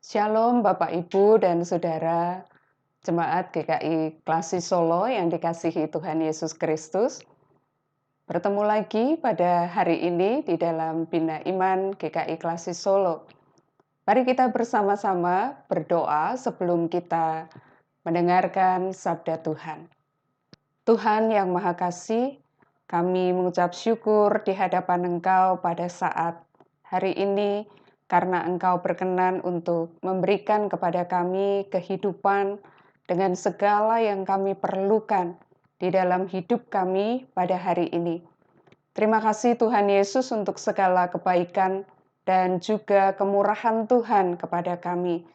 Shalom Bapak Ibu dan Saudara, Jemaat GKI Klasi Solo yang dikasihi Tuhan Yesus Kristus. Bertemu lagi pada hari ini di dalam Bina Iman GKI Klasi Solo. Mari kita bersama-sama berdoa sebelum kita mendengarkan sabda Tuhan. Tuhan yang Maha Kasih, kami mengucap syukur di hadapan Engkau pada saat hari ini, karena Engkau berkenan untuk memberikan kepada kami kehidupan dengan segala yang kami perlukan di dalam hidup kami pada hari ini. Terima kasih Tuhan Yesus untuk segala kebaikan dan juga kemurahan Tuhan kepada kami.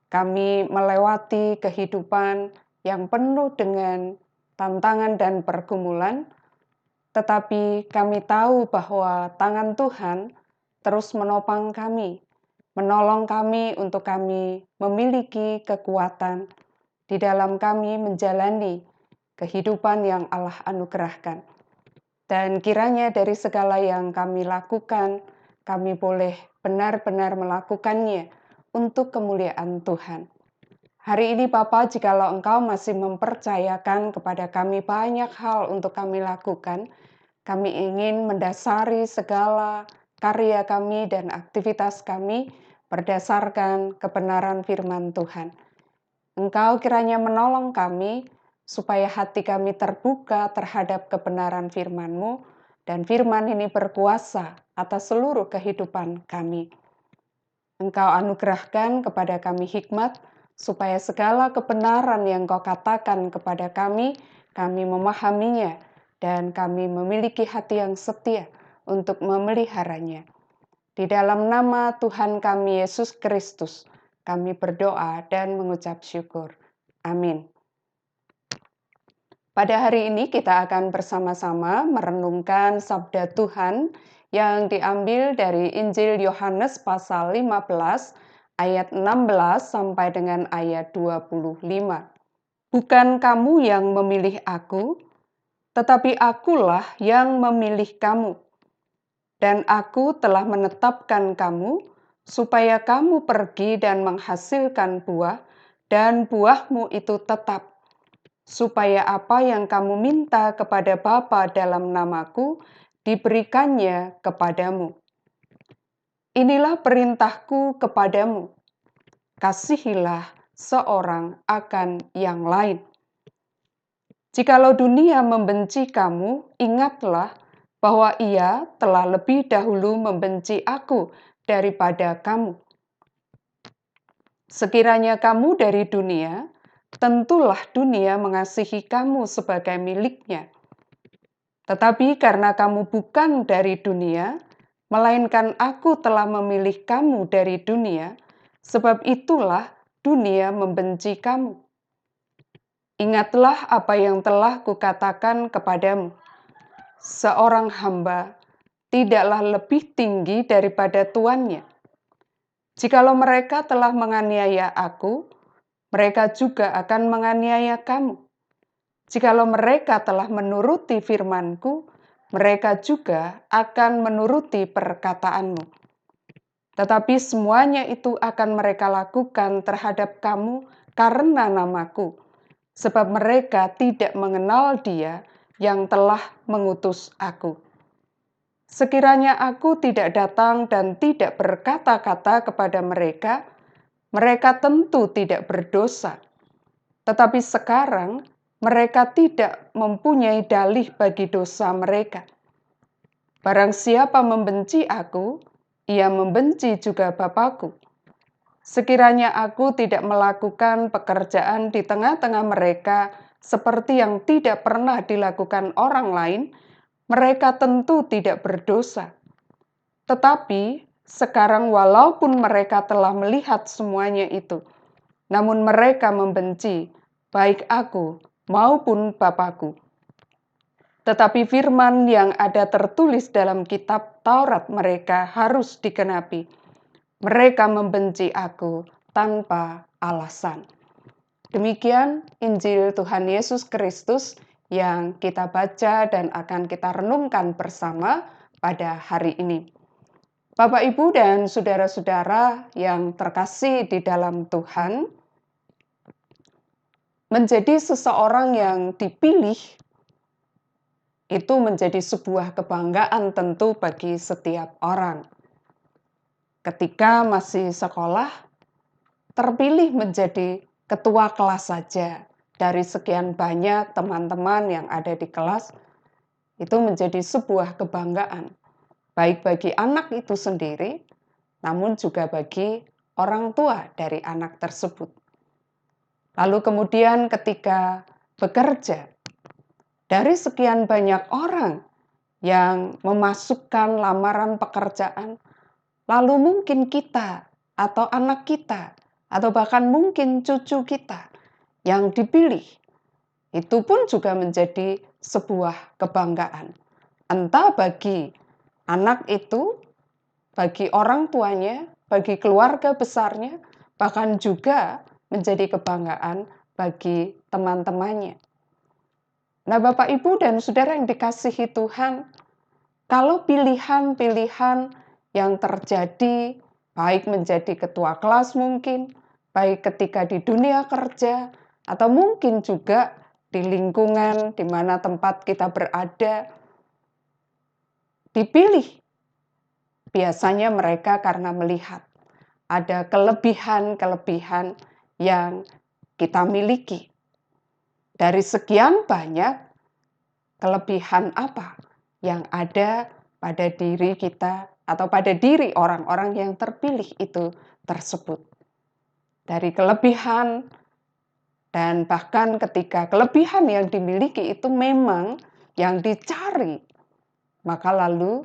Kami melewati kehidupan yang penuh dengan tantangan dan pergumulan, tetapi kami tahu bahwa tangan Tuhan terus menopang kami, menolong kami untuk kami memiliki kekuatan di dalam kami menjalani kehidupan yang Allah anugerahkan. Dan kiranya dari segala yang kami lakukan, kami boleh benar-benar melakukannya untuk kemuliaan Tuhan. Hari ini Bapa, jikalau Engkau masih mempercayakan kepada kami banyak hal untuk kami lakukan, kami ingin mendasari segala karya kami dan aktivitas kami berdasarkan kebenaran firman Tuhan. Engkau kiranya menolong kami supaya hati kami terbuka terhadap kebenaran firman-Mu, dan firman ini berkuasa atas seluruh kehidupan kami. Engkau anugerahkan kepada kami hikmat, supaya segala kebenaran yang Kau katakan kepada kami memahaminya, dan kami memiliki hati yang setia untuk memeliharanya. Di dalam nama Tuhan kami Yesus Kristus, kami berdoa dan mengucap syukur. Amin. Pada hari ini kita akan bersama-sama merenungkan sabda Tuhan yang diambil dari Injil Yohanes pasal 15 ayat 16 sampai dengan ayat 25. Bukan kamu yang memilih aku, tetapi akulah yang memilih kamu. Dan aku telah menetapkan kamu, supaya kamu pergi dan menghasilkan buah, dan buahmu itu tetap, supaya apa yang kamu minta kepada Bapa dalam namaku, diberikannya kepadamu. Inilah perintahku kepadamu, kasihilah seorang akan yang lain. Jikalau dunia membenci kamu, ingatlah bahwa ia telah lebih dahulu membenci aku daripada kamu. Sekiranya kamu dari dunia, tentulah dunia mengasihi kamu sebagai miliknya. Tetapi karena kamu bukan dari dunia, melainkan aku telah memilih kamu dari dunia, sebab itulah dunia membenci kamu. Ingatlah apa yang telah kukatakan kepadamu. Seorang hamba tidaklah lebih tinggi daripada tuannya. Jikalau mereka telah menganiaya aku, mereka juga akan menganiaya kamu. Jikalau mereka telah menuruti firman-Ku, mereka juga akan menuruti perkataanmu. Tetapi semuanya itu akan mereka lakukan terhadap kamu karena namaku, sebab mereka tidak mengenal Dia yang telah mengutus aku. Sekiranya aku tidak datang dan tidak berkata-kata kepada mereka, mereka tentu tidak berdosa. Tetapi sekarang mereka tidak mempunyai dalih bagi dosa mereka. Barang siapa membenci aku, ia membenci juga Bapa-Ku. Sekiranya aku tidak melakukan pekerjaan di tengah-tengah mereka seperti yang tidak pernah dilakukan orang lain, mereka tentu tidak berdosa. Tetapi sekarang walaupun mereka telah melihat semuanya itu, namun mereka membenci baik aku maupun Bapa-Ku. Tetapi firman yang ada tertulis dalam kitab Taurat mereka harus digenapi. Mereka membenci aku tanpa alasan. Demikian Injil Tuhan Yesus Kristus yang kita baca dan akan kita renungkan bersama pada hari ini. Bapak, Ibu, dan saudara-saudara yang terkasih di dalam Tuhan, menjadi seseorang yang dipilih itu menjadi sebuah kebanggaan tentu bagi setiap orang. Ketika masih sekolah, terpilih menjadi ketua kelas saja dari sekian banyak teman-teman yang ada di kelas, itu menjadi sebuah kebanggaan, baik bagi anak itu sendiri, namun juga bagi orang tua dari anak tersebut. Lalu kemudian ketika bekerja, dari sekian banyak orang yang memasukkan lamaran pekerjaan, lalu mungkin kita atau anak kita, atau bahkan mungkin cucu kita yang dipilih, itu pun juga menjadi sebuah kebanggaan. Entah bagi anak itu, bagi orang tuanya, bagi keluarga besarnya, bahkan juga menjadi kebanggaan bagi teman-temannya. Nah, Bapak, Ibu, dan saudara yang dikasihi Tuhan, kalau pilihan-pilihan yang terjadi, baik menjadi ketua kelas mungkin, baik ketika di dunia kerja, atau mungkin juga di lingkungan di mana tempat kita berada, dipilih. Biasanya mereka karena melihat ada kelebihan-kelebihan yang kita miliki. Dari sekian banyak kelebihan apa yang ada pada diri kita atau pada diri orang-orang yang terpilih itu tersebut. Dari kelebihan dan bahkan ketika kelebihan yang dimiliki itu memang yang dicari, maka lalu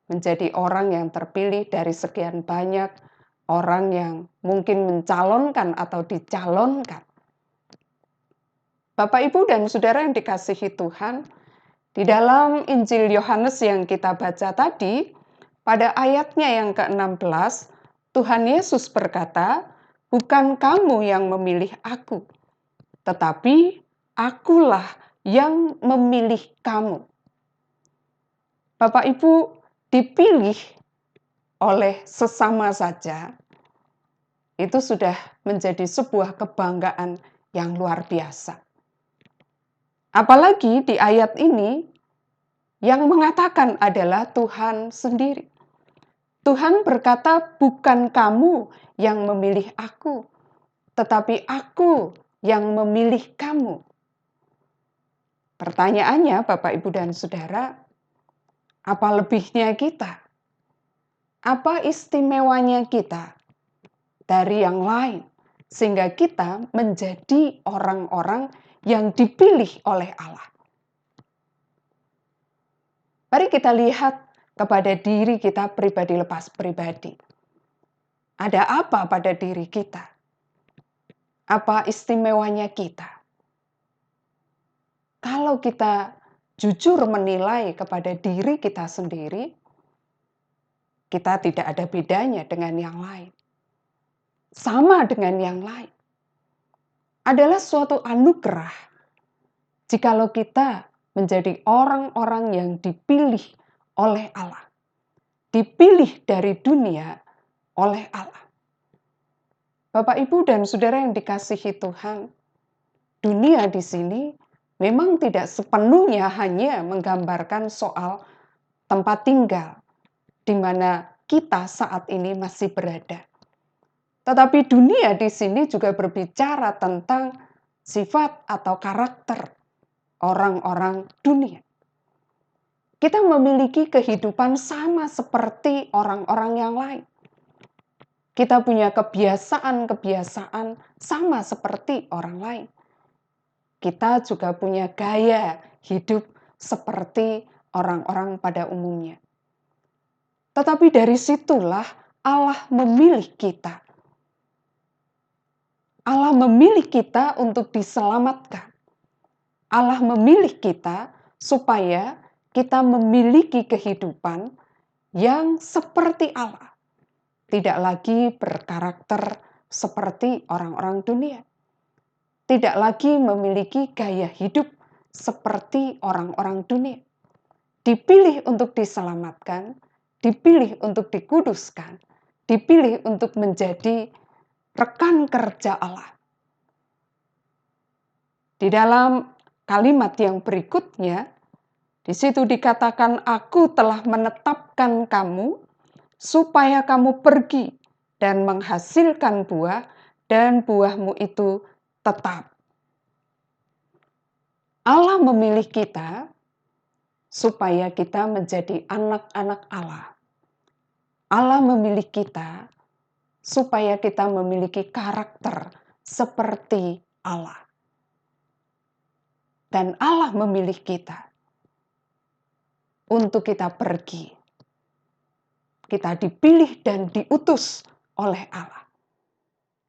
menjadi orang yang terpilih dari sekian banyak orang yang mungkin mencalonkan atau dicalonkan. Bapak, Ibu, dan saudara yang dikasihi Tuhan, di dalam Injil Yohanes yang kita baca tadi, pada ayatnya yang ke-16, Tuhan Yesus berkata, "Bukan kamu yang memilih aku, tetapi akulah yang memilih kamu." Bapak, Ibu, dipilih oleh sesama saja, itu sudah menjadi sebuah kebanggaan yang luar biasa. Apalagi di ayat ini, yang mengatakan adalah Tuhan sendiri. Tuhan berkata, "Bukan kamu yang memilih aku, tetapi aku yang memilih kamu." Pertanyaannya, Bapak, Ibu, dan saudara, apa lebihnya kita? Apa istimewanya kita dari yang lain, sehingga kita menjadi orang-orang yang dipilih oleh Allah? Mari kita lihat kepada diri kita pribadi lepas pribadi. Ada apa pada diri kita? Apa istimewanya kita? Kalau kita jujur menilai kepada diri kita sendiri, kita tidak ada bedanya dengan yang lain. Sama dengan yang lain. Adalah suatu anugerah jikalau kita menjadi orang-orang yang dipilih oleh Allah. Dipilih dari dunia oleh Allah. Bapak, Ibu, dan saudara yang dikasihi Tuhan, dunia di sini memang tidak sepenuhnya hanya menggambarkan soal tempat tinggal di mana kita saat ini masih berada. Tetapi dunia di sini juga berbicara tentang sifat atau karakter orang-orang dunia. Kita memiliki kehidupan sama seperti orang-orang yang lain. Kita punya kebiasaan-kebiasaan sama seperti orang lain. Kita juga punya gaya hidup seperti orang-orang pada umumnya. Tetapi dari situlah Allah memilih kita. Allah memilih kita untuk diselamatkan. Allah memilih kita supaya kita memiliki kehidupan yang seperti Allah. Tidak lagi berkarakter seperti orang-orang dunia. Tidak lagi memiliki gaya hidup seperti orang-orang dunia. Dipilih untuk diselamatkan, dipilih untuk dikuduskan, dipilih untuk menjadi rekan kerja Allah. Di dalam kalimat yang berikutnya, di situ dikatakan, "Aku telah menetapkan kamu supaya kamu pergi dan menghasilkan buah, dan buahmu itu tetap." Allah memilih kita supaya kita menjadi anak-anak Allah. Allah memilih kita supaya kita memiliki karakter seperti Allah. Dan Allah memilih kita untuk kita pergi. Kita dipilih dan diutus oleh Allah.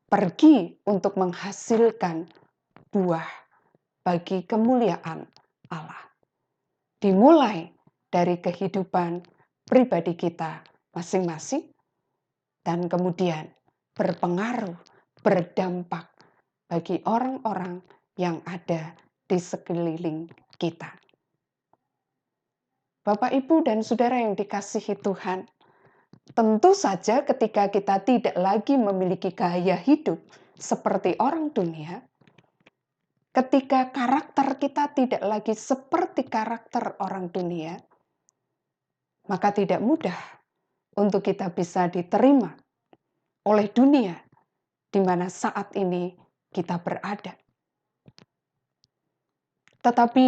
Pergi untuk menghasilkan buah bagi kemuliaan Allah. Dimulai dari kehidupan pribadi kita masing-masing, dan kemudian berpengaruh, berdampak bagi orang-orang yang ada di sekeliling kita. Bapak, Ibu, dan Saudara yang dikasihi Tuhan, tentu saja ketika kita tidak lagi memiliki gaya hidup seperti orang dunia, ketika karakter kita tidak lagi seperti karakter orang dunia, maka tidak mudah untuk kita bisa diterima oleh dunia di mana saat ini kita berada. Tetapi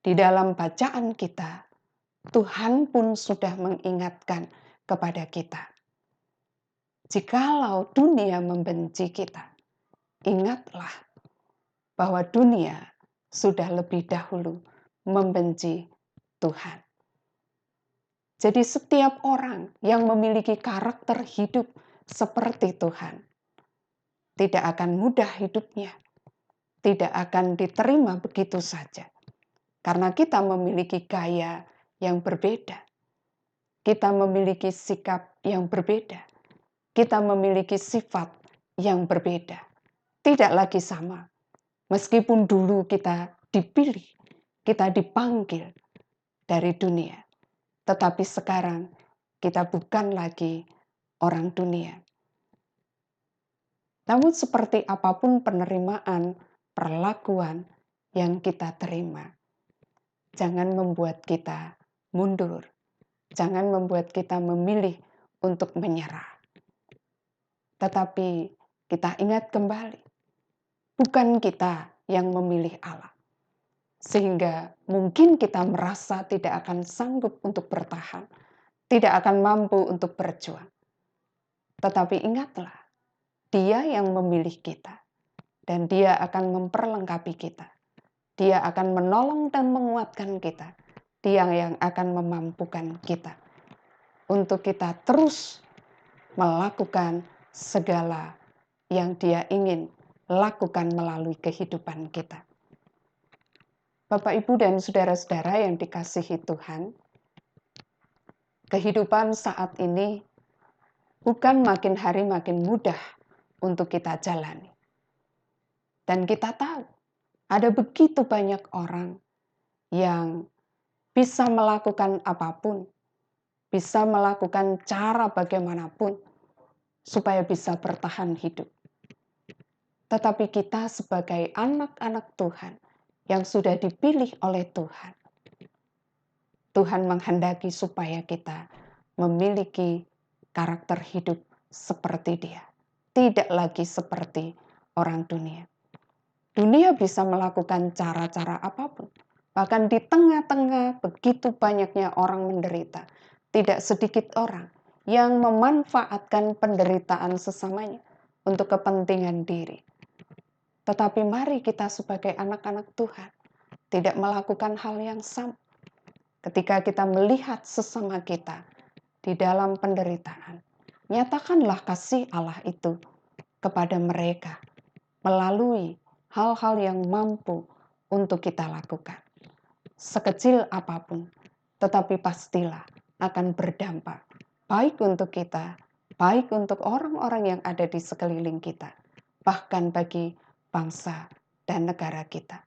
di dalam bacaan kita, Tuhan pun sudah mengingatkan kepada kita. Jikalau dunia membenci kita, ingatlah bahwa dunia sudah lebih dahulu membenci Tuhan. Jadi setiap orang yang memiliki karakter hidup seperti Tuhan, tidak akan mudah hidupnya, tidak akan diterima begitu saja. Karena kita memiliki gaya yang berbeda. Kita memiliki sikap yang berbeda. Kita memiliki sifat yang berbeda. Tidak lagi sama. Meskipun dulu kita dipilih, kita dipanggil dari dunia. Tetapi sekarang kita bukan lagi orang dunia. Namun seperti apapun penerimaan, perlakuan yang kita terima, jangan membuat kita mundur. Jangan membuat kita memilih untuk menyerah. Tetapi kita ingat kembali, bukan kita yang memilih Allah. Sehingga mungkin kita merasa tidak akan sanggup untuk bertahan, tidak akan mampu untuk berjuang. Tetapi ingatlah, Dia yang memilih kita, dan Dia akan memperlengkapi kita. Dia akan menolong dan menguatkan kita. Dia yang akan memampukan kita untuk kita terus melakukan segala yang Dia ingin lakukan melalui kehidupan kita. Bapak, Ibu, dan saudara-saudara yang dikasihi Tuhan, kehidupan saat ini bukan makin hari makin mudah untuk kita jalani. Dan kita tahu, ada begitu banyak orang yang bisa melakukan apapun, bisa melakukan cara bagaimanapun, supaya bisa bertahan hidup. Tetapi kita sebagai anak-anak Tuhan, yang sudah dipilih oleh Tuhan, Tuhan menghendaki supaya kita memiliki karakter hidup seperti Dia. Tidak lagi seperti orang dunia. Dunia bisa melakukan cara-cara apapun. Bahkan di tengah-tengah begitu banyaknya orang menderita, tidak sedikit orang yang memanfaatkan penderitaan sesamanya untuk kepentingan diri. Tetapi mari kita sebagai anak-anak Tuhan tidak melakukan hal yang sama. Ketika kita melihat sesama kita di dalam penderitaan, nyatakanlah kasih Allah itu kepada mereka melalui hal-hal yang mampu untuk kita lakukan. Sekecil apapun, tetapi pastilah akan berdampak baik untuk kita, baik untuk orang-orang yang ada di sekeliling kita, bahkan bagi bangsa dan negara kita.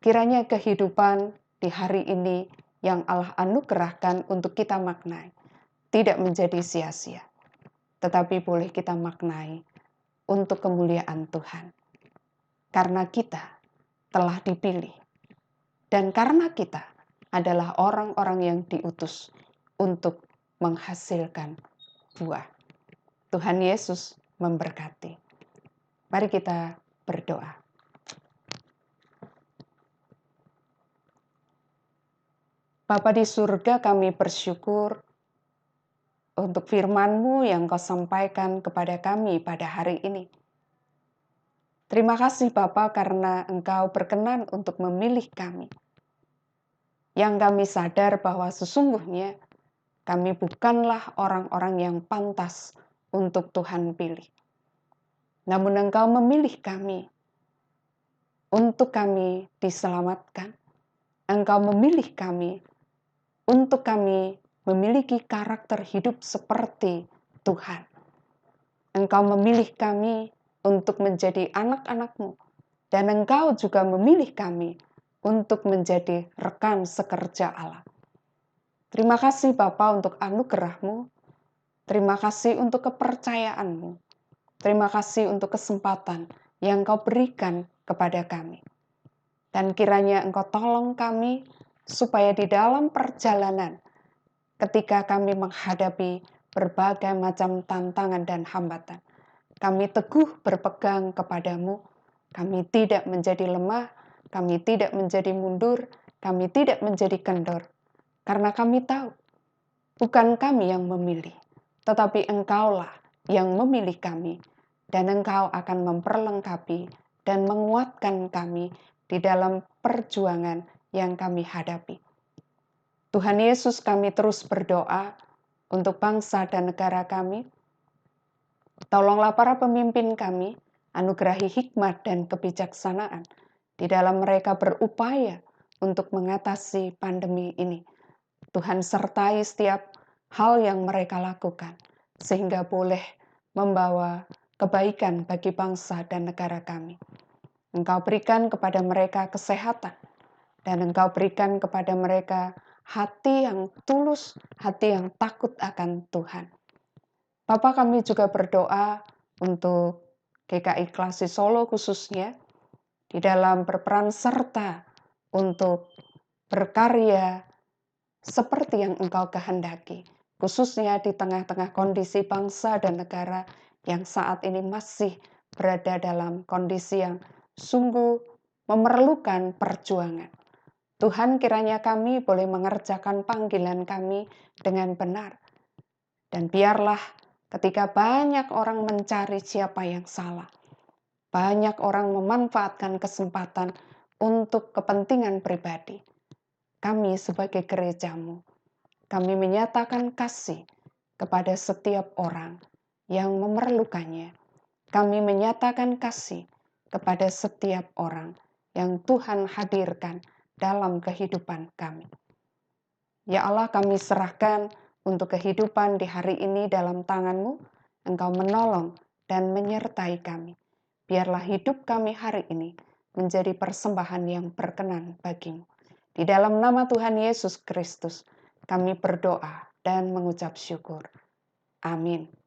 Kiranya kehidupan di hari ini yang Allah anugerahkan untuk kita maknai tidak menjadi sia-sia, tetapi boleh kita maknai untuk kemuliaan Tuhan. Karena kita telah dipilih, dan karena kita adalah orang-orang yang diutus untuk menghasilkan buah. Tuhan Yesus memberkati. Mari kita berdoa. Bapa di surga, kami bersyukur untuk firman-Mu yang Kau sampaikan kepada kami pada hari ini. Terima kasih Bapa karena Engkau berkenan untuk memilih kami. Yang kami sadar bahwa sesungguhnya kami bukanlah orang-orang yang pantas untuk Tuhan pilih. Namun Engkau memilih kami untuk kami diselamatkan. Engkau memilih kami untuk kami memiliki karakter hidup seperti Tuhan. Engkau memilih kami untuk menjadi anak-anak-Mu, dan Engkau juga memilih kami untuk menjadi rekan sekerja Allah. Terima kasih Bapa untuk anugerah-Mu, terima kasih untuk kepercayaan-Mu, terima kasih untuk kesempatan yang Kau berikan kepada kami. Dan kiranya Engkau tolong kami supaya di dalam perjalanan ketika kami menghadapi berbagai macam tantangan dan hambatan, kami teguh berpegang kepadamu, kami tidak menjadi lemah, kami tidak menjadi mundur, kami tidak menjadi kendor, karena kami tahu, bukan kami yang memilih, tetapi Engkaulah yang memilih kami, dan Engkau akan memperlengkapi dan menguatkan kami di dalam perjuangan yang kami hadapi. Tuhan Yesus, kami terus berdoa untuk bangsa dan negara kami. Tolonglah para pemimpin kami, anugerahi hikmat dan kebijaksanaan di dalam mereka berupaya untuk mengatasi pandemi ini. Tuhan sertai setiap hal yang mereka lakukan, sehingga boleh membawa kebaikan bagi bangsa dan negara kami. Engkau berikan kepada mereka kesehatan, dan Engkau berikan kepada mereka hati yang tulus, hati yang takut akan Tuhan. Bapa, kami juga berdoa untuk GKI Klasi Solo khususnya, di dalam berperan serta untuk berkarya seperti yang Engkau kehendaki, khususnya di tengah-tengah kondisi bangsa dan negara yang saat ini masih berada dalam kondisi yang sungguh memerlukan perjuangan. Tuhan, kiranya kami boleh mengerjakan panggilan kami dengan benar. Dan biarlah ketika banyak orang mencari siapa yang salah, banyak orang memanfaatkan kesempatan untuk kepentingan pribadi, kami sebagai gereja-Mu, kami menyatakan kasih kepada setiap orang yang memerlukannya. Kami menyatakan kasih kepada setiap orang yang Tuhan hadirkan dalam kehidupan kami. Ya Allah, kami serahkan untuk kehidupan di hari ini dalam tangan-Mu. Engkau menolong dan menyertai kami. Biarlah hidup kami hari ini menjadi persembahan yang berkenan bagi-Mu. Di dalam nama Tuhan Yesus Kristus, kami berdoa dan mengucap syukur. Amin.